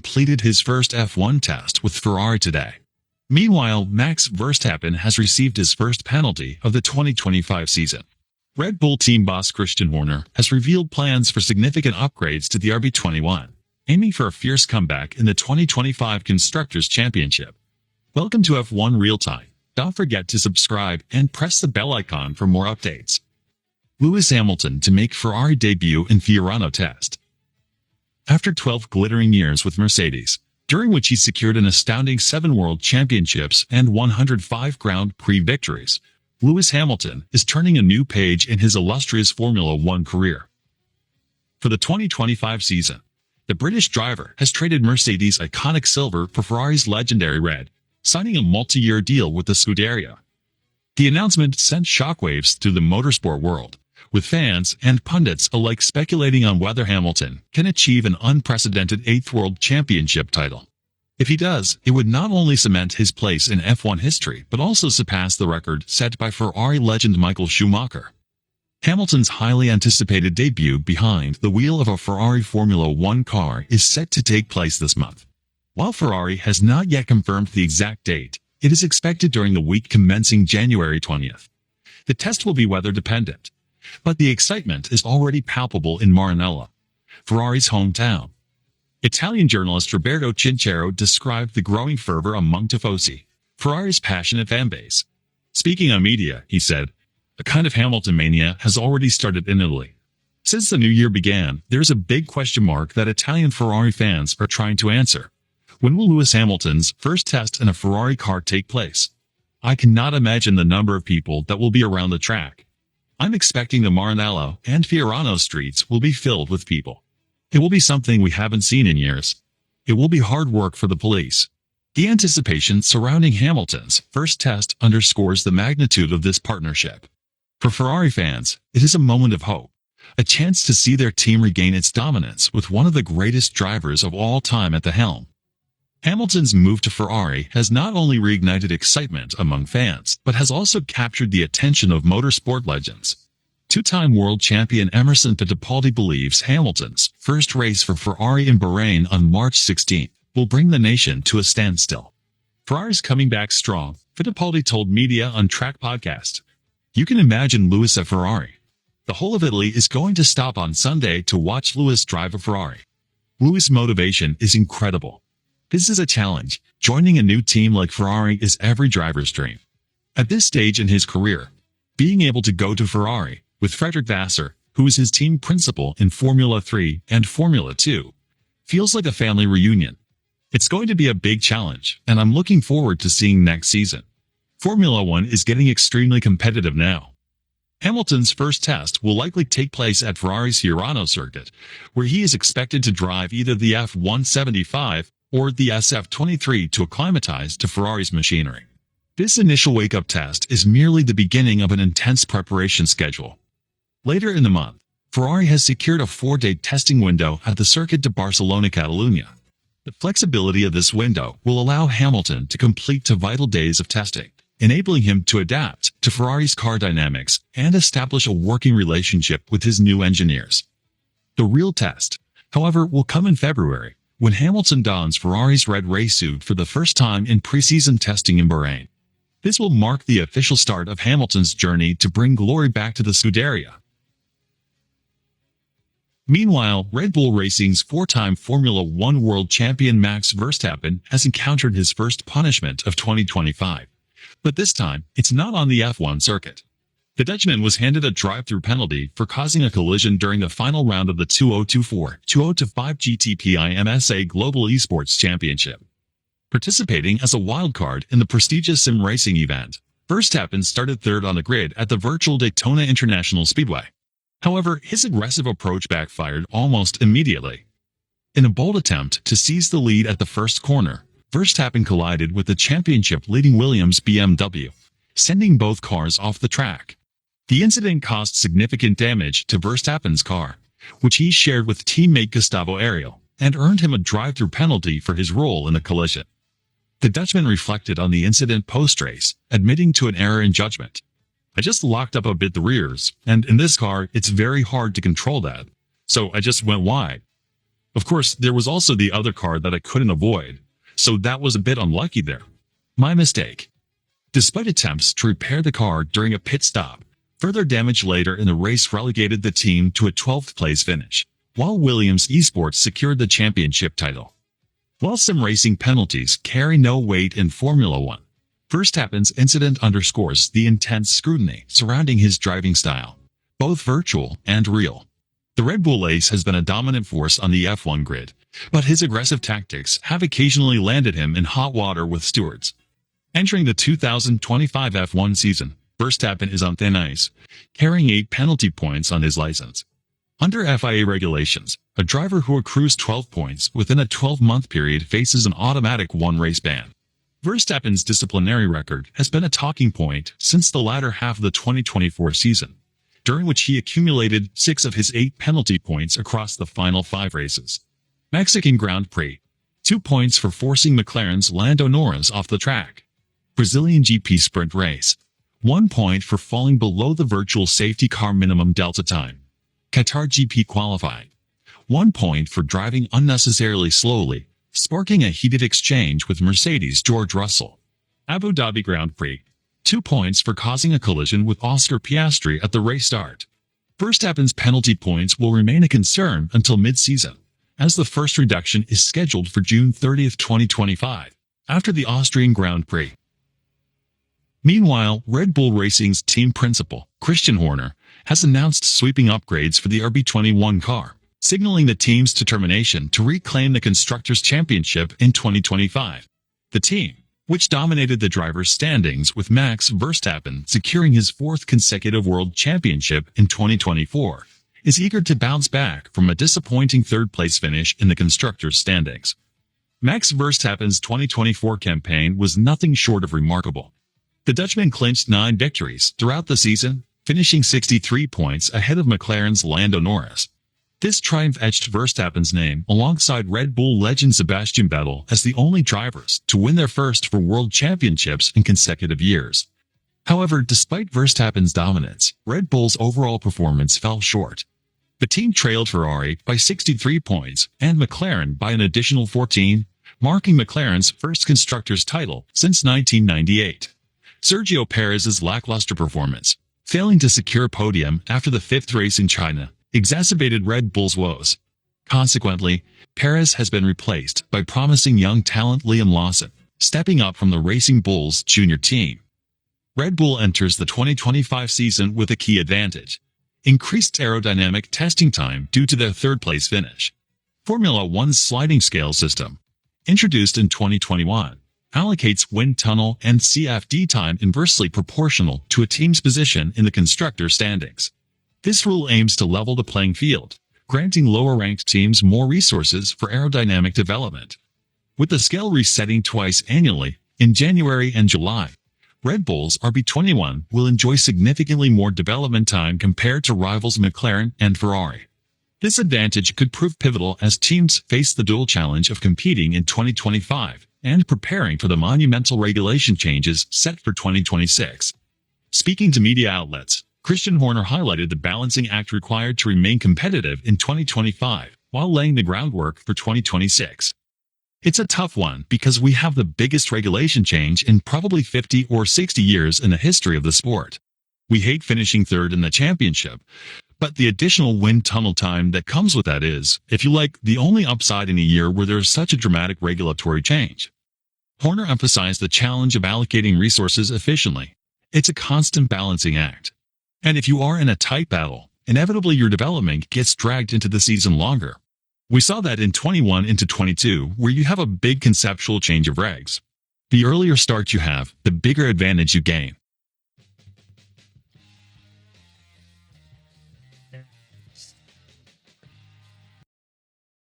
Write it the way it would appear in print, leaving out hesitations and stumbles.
completed his first F1 test with Ferrari today. Meanwhile, Max Verstappen has received his first penalty of the 2025 season. Red Bull team boss Christian Horner has revealed plans for significant upgrades to the RB21, aiming for a fierce comeback in the 2025 Constructors' Championship. Welcome to F1 Real Time. Don't forget to subscribe and press the bell icon for more updates. Lewis Hamilton to make Ferrari debut in Fiorano test. After 12 glittering years with Mercedes, during which he secured an astounding 7 World Championships and 105 Grand Prix victories, Lewis Hamilton is turning a new page in his illustrious Formula One career. For the 2025 season, the British driver has traded Mercedes' iconic silver for Ferrari's legendary red, signing a multi-year deal with the Scuderia. The announcement sent shockwaves through the motorsport world, with fans and pundits alike speculating on whether Hamilton can achieve an unprecedented 8th World Championship title. If he does, it would not only cement his place in F1 history but also surpass the record set by Ferrari legend Michael Schumacher. Hamilton's highly anticipated debut behind the wheel of a Ferrari Formula One car is set to take place this month. While Ferrari has not yet confirmed the exact date, it is expected during the week commencing January 20th. The test will be weather-dependent, but the excitement is already palpable in Maranello, Ferrari's hometown. Italian journalist Roberto Chinchero described the growing fervor among tifosi, Ferrari's passionate fanbase. Speaking on media, he said, "A kind of Hamilton mania has already started in Italy. Since the new year began, there's a big question mark that Italian Ferrari fans are trying to answer. When will Lewis Hamilton's first test in a Ferrari car take place? I cannot imagine the number of people that will be around the track. I'm expecting the Maranello and Fiorano streets will be filled with people. It will be something we haven't seen in years. It will be hard work for the police." The anticipation surrounding Hamilton's first test underscores the magnitude of this partnership. For Ferrari fans, it is a moment of hope, a chance to see their team regain its dominance with one of the greatest drivers of all time at the helm. Hamilton's move to Ferrari has not only reignited excitement among fans, but has also captured the attention of motorsport legends. Two-time world champion Emerson Fittipaldi believes Hamilton's first race for Ferrari in Bahrain on March 16 will bring the nation to a standstill. Ferrari's coming back strong, Fittipaldi told Media on Track podcast. "You can imagine Lewis at Ferrari. The whole of Italy is going to stop on Sunday to watch Lewis drive a Ferrari. Lewis' motivation is incredible. This is a challenge. Joining a new team like Ferrari is every driver's dream. At this stage in his career, being able to go to Ferrari with Frederick Vasseur, who is his team principal in Formula 3 and Formula 2, feels like a family reunion. It's going to be a big challenge, and I'm looking forward to seeing next season. Formula One is getting extremely competitive now." Hamilton's first test will likely take place at Ferrari's Fiorano circuit, where he is expected to drive either the F175 or the SF23 to acclimatize to Ferrari's machinery. This initial wake-up test is merely the beginning of an intense preparation schedule. Later in the month, Ferrari has secured a 4-day testing window at the Circuit de Barcelona Catalunya. The flexibility of this window will allow Hamilton to complete 2 vital days of testing, enabling him to adapt to Ferrari's car dynamics and establish a working relationship with his new engineers. The real test, however, will come in February, when Hamilton dons Ferrari's red race suit for the first time in preseason testing in Bahrain. This will mark the official start of Hamilton's journey to bring glory back to the Scuderia. Meanwhile, Red Bull Racing's 4-time Formula One world champion Max Verstappen has encountered his first punishment of 2025. But this time, it's not on the F1 circuit. The Dutchman was handed a drive-through penalty for causing a collision during the final round of the 2024-2025 GTP IMSA Global Esports Championship. Participating as a wildcard in the prestigious sim racing event, Verstappen started third on the grid at the virtual Daytona International Speedway. However, his aggressive approach backfired almost immediately. In a bold attempt to seize the lead at the first corner, Verstappen collided with the championship-leading Williams BMW, sending both cars off the track. The incident caused significant damage to Verstappen's car, which he shared with teammate Gustavo Ariel, and earned him a drive-through penalty for his role in the collision. The Dutchman reflected on the incident post-race, admitting to an error in judgment. "I just locked up a bit the rears, and in this car, it's very hard to control that. So I just went wide. Of course, there was also the other car that I couldn't avoid, so that was a bit unlucky there. My mistake. Despite attempts to repair the car during a pit stop, further damage later in the race relegated the team to a 12th place finish, while Williams Esports secured the championship title. While sim racing penalties carry no weight in Formula One, Verstappen's incident underscores the intense scrutiny surrounding his driving style, both virtual and real. The Red Bull ace has been a dominant force on the F1 grid, but his aggressive tactics have occasionally landed him in hot water with stewards. Entering the 2025 F1 season, Verstappen is on thin ice, carrying 8 penalty points on his license. Under FIA regulations, a driver who accrues 12 points within a 12-month period faces an automatic one-race ban. Verstappen's disciplinary record has been a talking point since the latter half of the 2024 season, during which he accumulated 6 of his 8 penalty points across the final 5 races. Mexican Grand Prix, 2 points for forcing McLaren's Lando Norris off the track. Brazilian GP Sprint Race, 1 point for falling below the virtual safety car minimum delta time. Qatar GP Qualifying, 1 point for driving unnecessarily slowly, sparking a heated exchange with Mercedes' George Russell. Abu Dhabi Grand Prix, 2 points for causing a collision with Oscar Piastri at the race start. Verstappen's penalty points will remain a concern until mid-season, as the first reduction is scheduled for June 30, 2025, after the Austrian Grand Prix. Meanwhile, Red Bull Racing's team principal, Christian Horner, has announced sweeping upgrades for the RB21 car, signaling the team's determination to reclaim the Constructors' Championship in 2025. The team, which dominated the drivers' standings with Max Verstappen securing his 4th consecutive World Championship in 2024, is eager to bounce back from a disappointing 3rd-place finish in the Constructors' standings. Max Verstappen's 2024 campaign was nothing short of remarkable. The Dutchman clinched 9 victories throughout the season, finishing 63 points ahead of McLaren's Lando Norris. This triumph etched Verstappen's name alongside Red Bull legend Sebastian Vettel as the only drivers to win their first 4 world championships in consecutive years. However, despite Verstappen's dominance, Red Bull's overall performance fell short. The team trailed Ferrari by 63 points and McLaren by an additional 14, marking McLaren's first constructors' title since 1998. Sergio Perez's lackluster performance, failing to secure a podium after the 5th race in China, exacerbated Red Bull's woes. Consequently, Perez has been replaced by promising young talent Liam Lawson, stepping up from the Racing Bulls junior team. Red Bull enters the 2025 season with a key advantage: increased aerodynamic testing time due to their 3rd-place finish. Formula One's sliding scale system, introduced in 2021, allocates wind tunnel and CFD time inversely proportional to a team's position in the constructor standings. This rule aims to level the playing field, granting lower-ranked teams more resources for aerodynamic development. With the scale resetting twice annually, in January and July, Red Bull's RB21 will enjoy significantly more development time compared to rivals McLaren and Ferrari. This advantage could prove pivotal as teams face the dual challenge of competing in 2025 and preparing for the monumental regulation changes set for 2026. Speaking to media outlets, Christian Horner highlighted the balancing act required to remain competitive in 2025 while laying the groundwork for 2026. It's a tough one because we have the biggest regulation change in probably 50 or 60 years in the history of the sport. We hate finishing 3rd in the championship, but the additional wind tunnel time that comes with that is, if you like, the only upside in a year where there's such a dramatic regulatory change. Horner emphasized the challenge of allocating resources efficiently. It's a constant balancing act. And if you are in a tight battle, inevitably your development gets dragged into the season longer. We saw that in 21 into 22, where you have a big conceptual change of regs. The earlier start you have, the bigger advantage you gain.